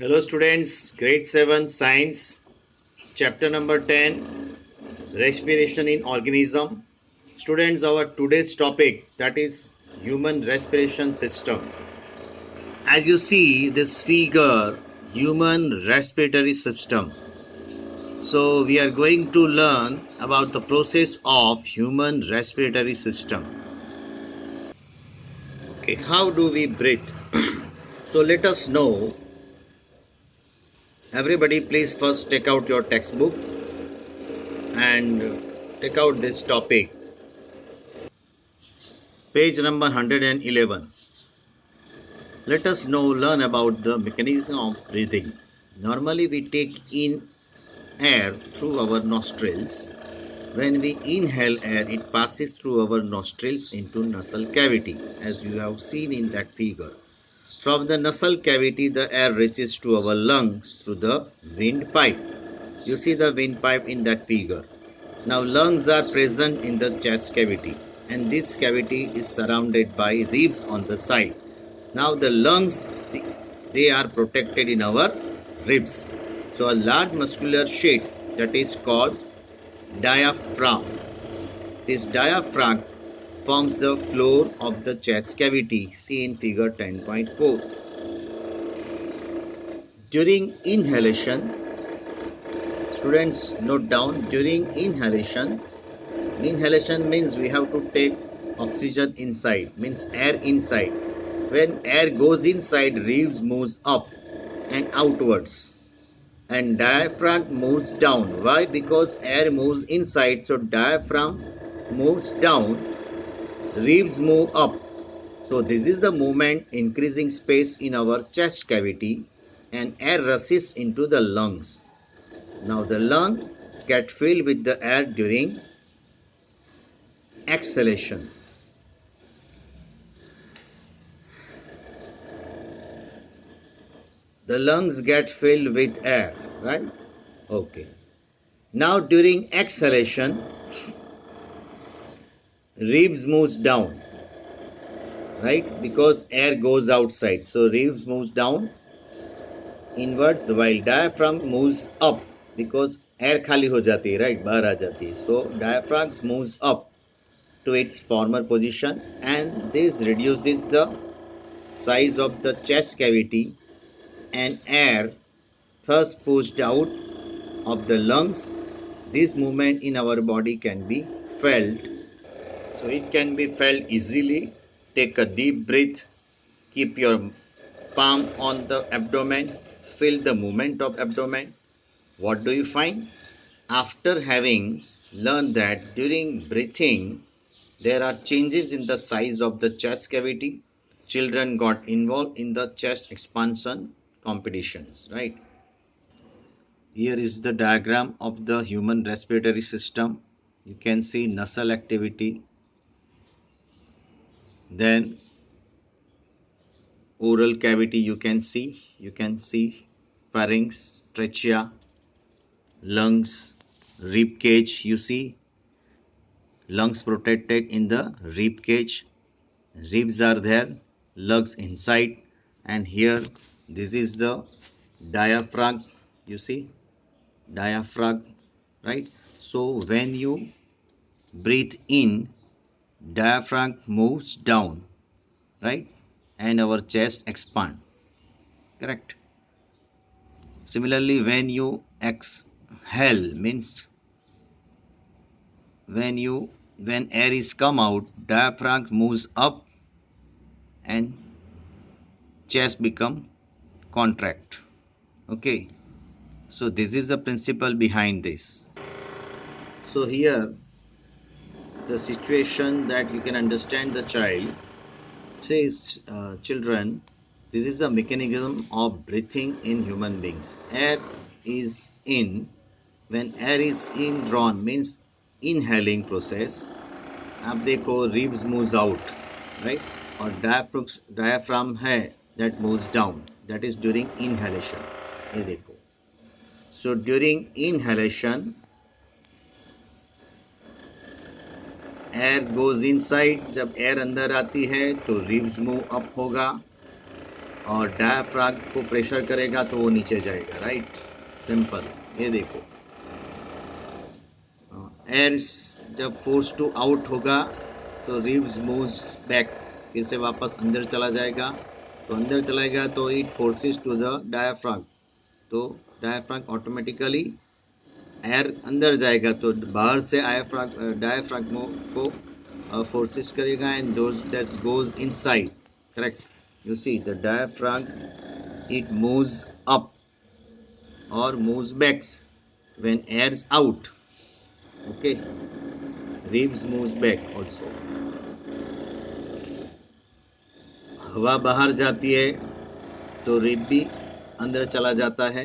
Hello students, grade 7 science, chapter number 10, respiration in organism. Students, our today's topic, that is human respiration system. As you see this figure, human respiratory system. So we are going to learn about the process of human respiratory system. Okay, how do we breathe? So let us know. Everybody please first take out your textbook and take out this topic. Page number 111. Let us now learn about the mechanism of breathing. Normally we take in air through our nostrils. When we inhale air, it passes through our nostrils into nasal cavity, as you have seen in that figure. From the nasal cavity, the air reaches to our lungs through the windpipe. You see the windpipe in that figure. Now lungs are present in the chest cavity, and this cavity is surrounded by ribs on the side. Now the lungs, they are protected in our ribs. So a large muscular sheet that is called diaphragm. This diaphragm forms the floor of the chest cavity, see in figure 10.4. During inhalation, students note down, during inhalation means we have to take oxygen inside, means air inside. When air goes inside, ribs moves up and outwards and diaphragm moves down. Why? Because air moves inside, so diaphragm moves down, ribs move up. So this is the movement increasing space in our chest cavity and air rushes into the lungs. Now the lung get filled with the air during exhalation. The lungs get filled with air, right? Okay. Now during exhalation, ribs moves down, right? Because air goes outside. So ribs moves down inwards while diaphragm moves up because air khali ho jati hai, right? Bahar aa jati hai. So diaphragm moves up to its former position and this reduces the size of the chest cavity and air thus pushed out of the lungs. This movement in our body can be felt. So it can be felt easily. Take a deep breath. Keep your palm on the abdomen. Feel the movement of abdomen. What do you find? After having learned that during breathing there are changes in the size of the chest cavity, children got involved in the chest expansion competitions, right? Here is the diagram of the human respiratory system. You can see nasal activity, then oral cavity you can see pharynx, trachea, lungs, rib cage. You see lungs protected in the rib cage, ribs are there, lungs inside, and here this is the diaphragm. You see diaphragm, right? So when you breathe in, diaphragm moves down, right? And our chest expand, correct? Similarly, when you exhale means when air is come out, diaphragm moves up and chest become contract. Okay, so this is the principle behind this. So here the situation that you can understand the child says, children, this is the mechanism of breathing in human beings. Air is in. When air is in drawn means inhaling process. अब देखो ribs moves out, right? और diaphragm है that moves down. That is during inhalation. ये देखो. So during inhalation, air goes inside. जब air अंदर आती है तो ribs move up होगा. और डायफ्राम को प्रेशर करेगा तो वो नीचे जाएगा, राइट, सिंपल। ये देखो, एयर जब फोर्स टू आउट होगा तो रिब्स मूव्स बैक, फिर से वापस अंदर चला जाएगा, तो अंदर चलाएगा तो it forces to the diaphragm, तो डायफ्राम ऑटोमेटिकली एयर अंदर जाएगा, तो बाहर से डायफ्राम को फोर्सेस करेगा and those that goes inside, correct. You see the diaphragm, it moves up or moves back when air is out, okay, ribs moves back also। हवा बाहर जाती है तो रिब भी अंदर चला जाता है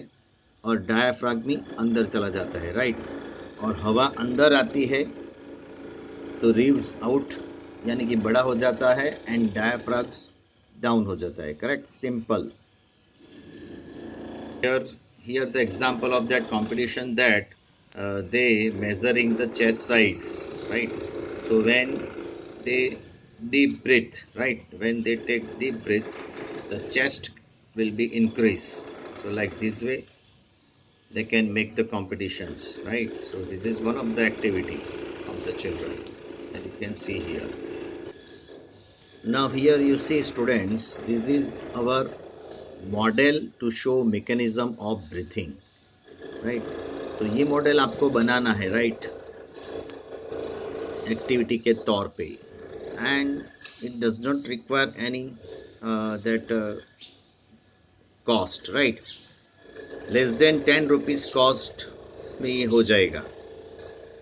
और डायफ्राम भी अंदर चला जाता है, राइट। और हवा अंदर आती है तो रिब्स आउट यानी कि बड़ा हो जाता है एंड डायफ्राम डाउन हो जाता है, correct, simple. Here the example of that competition, that they measuring the chest size, right. So when they deep breath, right, when they take deep breath, the chest will be increased, so like this way they can make the competitions, right. So this is one of the activity of the children that you can see here. Now here you see, students, this is our model to show mechanism of breathing, right. तो ये model आपको बनाना है, right, activity के तौर पे, and it does not require any that cost, right, less than 10 rupees cost में ये हो जाएगा।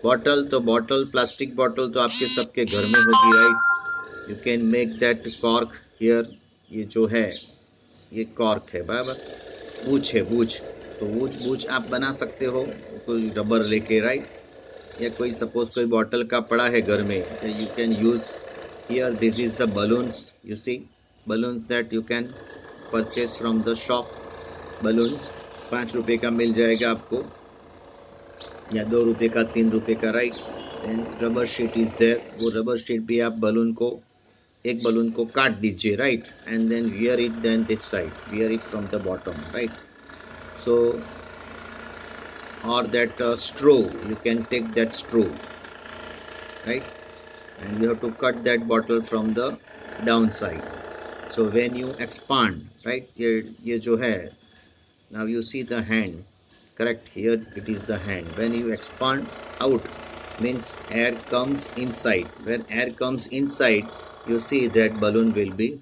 बॉटल तो बॉटल, प्लास्टिक बॉटल तो आपके सबके घर में होगी, right. You can make that cork here, ये जो है ये कॉर्क है, बराबर, बूच है, बूच, तो बूच आप बना सकते हो कोई रबर लेके, राइट, या कोई सपोज कोई बॉटल का पड़ा है घर में, you can use here, this is the balloons, you see balloons that you can purchase from the shop. Balloons 5 रुपये का मिल जाएगा आपको, या 2 रुपये का, 3 रुपये का, right. Then rubber sheet is there, वो रबर शीट भी आप बलून को, एक बलून को काट दीजिए, right, and then wear it, then this side wear it from the bottom, right. So or that straw, you can take that straw, right, and you have to cut that bottle from the downside. So when you expand, right, ye jo hai, now you see the hand, correct, here it is the hand. When you expand out means air comes inside. When air comes inside, you see that balloon will be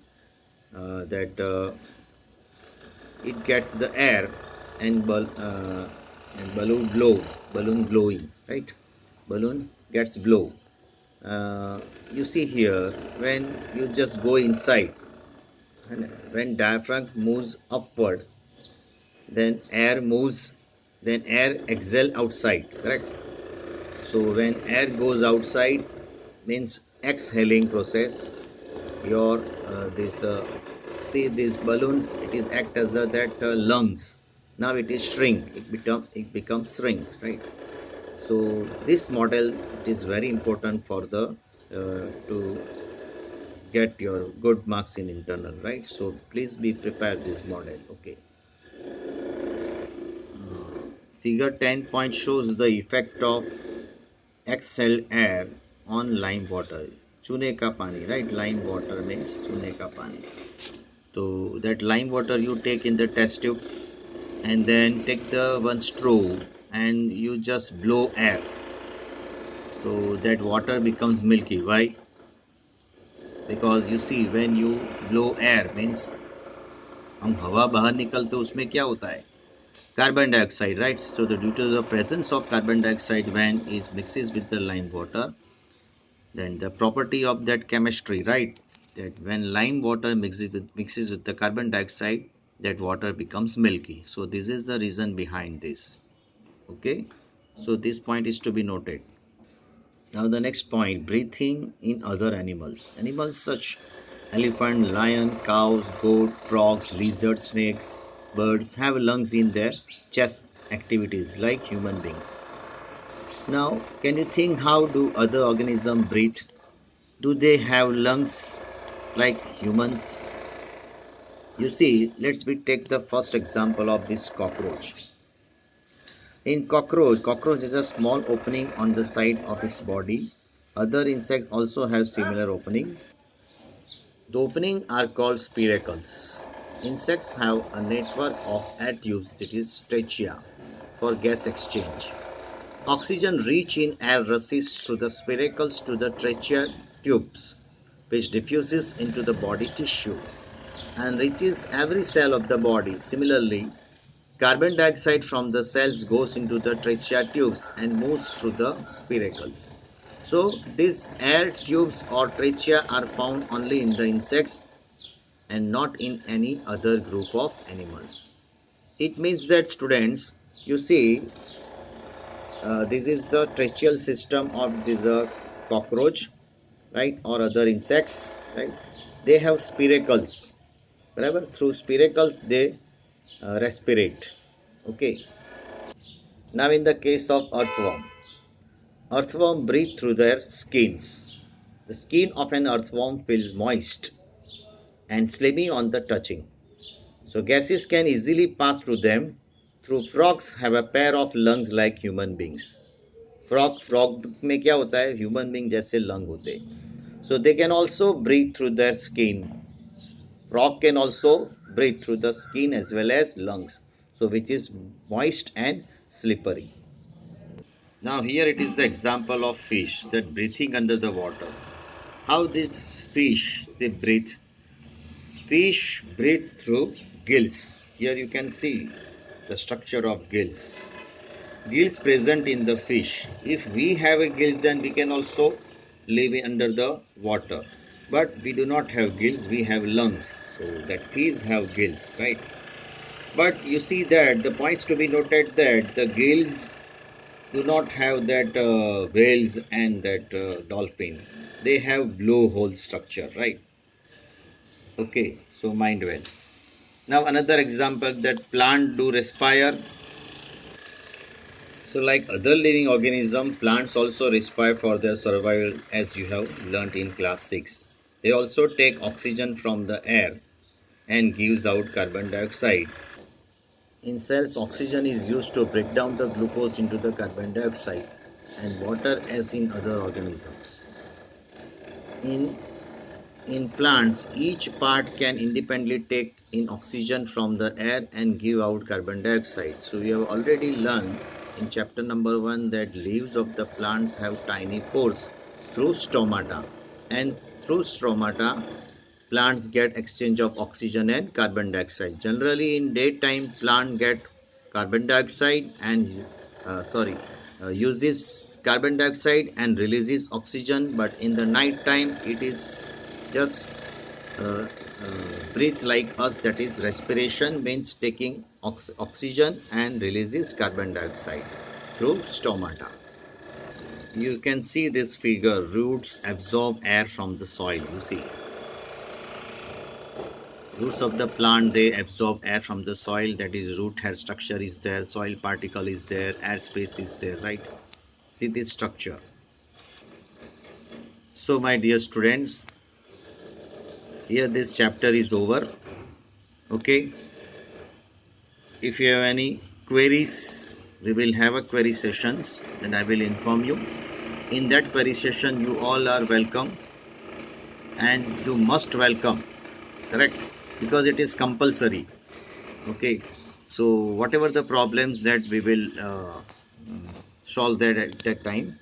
it gets the air and balloon blowing, right, balloon gets blow. You see here, when you just go inside and when diaphragm moves upward, then air moves, then air exhale outside, correct. So when air goes outside means exhaling process, your this see these balloons, it is act as that lungs. Now it is shrink, it becomes shrink, right. So this model, it is very important for the to get your good marks in internal, right. So please be prepared this model, okay. Figure 10 point shows the effect of exhaled air on lime water. चूने का पानी, right, lime water means चूने का पानी. So that lime water you take in the test tube and then take the one straw and you just blow air, so that water becomes milky. Why? Because you see, when you blow air means हम हवा बाहर निकलते उसमें क्या होता है, carbon dioxide, right. So due to the presence of carbon dioxide, when it mixes with the lime water, then the property of that chemistry, right, that when lime water mixes with the carbon dioxide, that water becomes milky. So this is the reason behind this, okay. So this point is to be noted. Now the next point, breathing in other animals. Animals such elephant, lion, cows, goat, frogs, lizards, snakes, birds have lungs in their chest activities like human beings. Now can you think, how do other organisms breathe? Do they have lungs like humans? You see, let's we take the first example of this cockroach. In cockroach is a small opening on the side of its body. Other insects also have similar opening. The opening are called spiracles. Insects have a network of air tubes, that is trachea, for gas exchange. Oxygen rich in air rushes through the spiracles to the trachea tubes, which diffuses into the body tissue and reaches every cell of the body. Similarly, carbon dioxide from the cells goes into the trachea tubes and moves through the spiracles. So these air tubes or trachea are found only in the insects and not in any other group of animals. It means that, students, you see, this is the tracheal system of this cockroach, right, or other insects, right? They have spiracles. Wherever through spiracles they respirate. Okay. Now in the case of earthworm, earthworm breathe through their skins. The skin of an earthworm feels moist and slimy on the touching. So gases can easily pass through them. Through frogs have a pair of lungs like human beings. Frog में क्या होता है, human being जैसे lung होते हैं. So they can also breathe through their skin. Frog can also breathe through the skin as well as lungs, so which is moist and slippery. Now here it is the example of fish that breathing under the water. How these fish they breathe? Fish breathe through gills. Here you can see the structure of gills. Gills present in the fish. If we have a gill, then we can also live under the water. But we do not have gills, we have lungs. So that fish have gills, right? But you see that the points to be noted that the gills do not have that whales and that dolphin. They have blowhole structure, right? Okay, so mind well. Now another example that plant do respire. So like other living organism, plants also respire for their survival, as you have learnt in class 6. They also take oxygen from the air and gives out carbon dioxide. In cells, oxygen is used to break down the glucose into the carbon dioxide and water as in other organisms. In In plants, each part can independently take in oxygen from the air and give out carbon dioxide. So we have already learned in chapter number 1 that leaves of the plants have tiny pores through stomata, and through stomata plants get exchange of oxygen and carbon dioxide. Generally in daytime plant get carbon dioxide and uses carbon dioxide and releases oxygen, but in the night time it is just uh, breathe like us, that is respiration means taking oxygen and releases carbon dioxide through stomata. You can see this figure, roots absorb air from the soil. You see, roots of the plant they absorb air from the soil, that is root hair structure is there, soil particle is there, air space is there, right? See this structure. So my dear students, here this chapter is over. Okay, if you have any queries, we will have a query sessions and I will inform you. In that query session you all are welcome and you must welcome, correct, because it is compulsory. Okay, so whatever the problems that we will solve that at that time,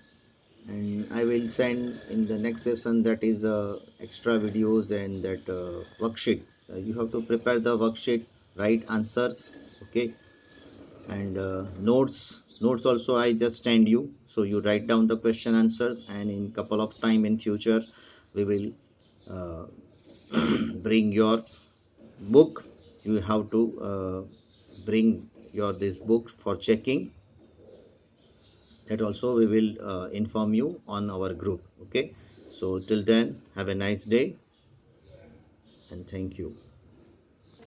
and I will send in the next session, that is extra videos and that worksheet. You have to prepare the worksheet, write answers, okay, and notes also I just send you, so you write down the question answers, and in couple of time in future we will uh, bring your book. You have to bring your this book for checking. That also we will inform you on our group. Okay, so till then have a nice day and thank you.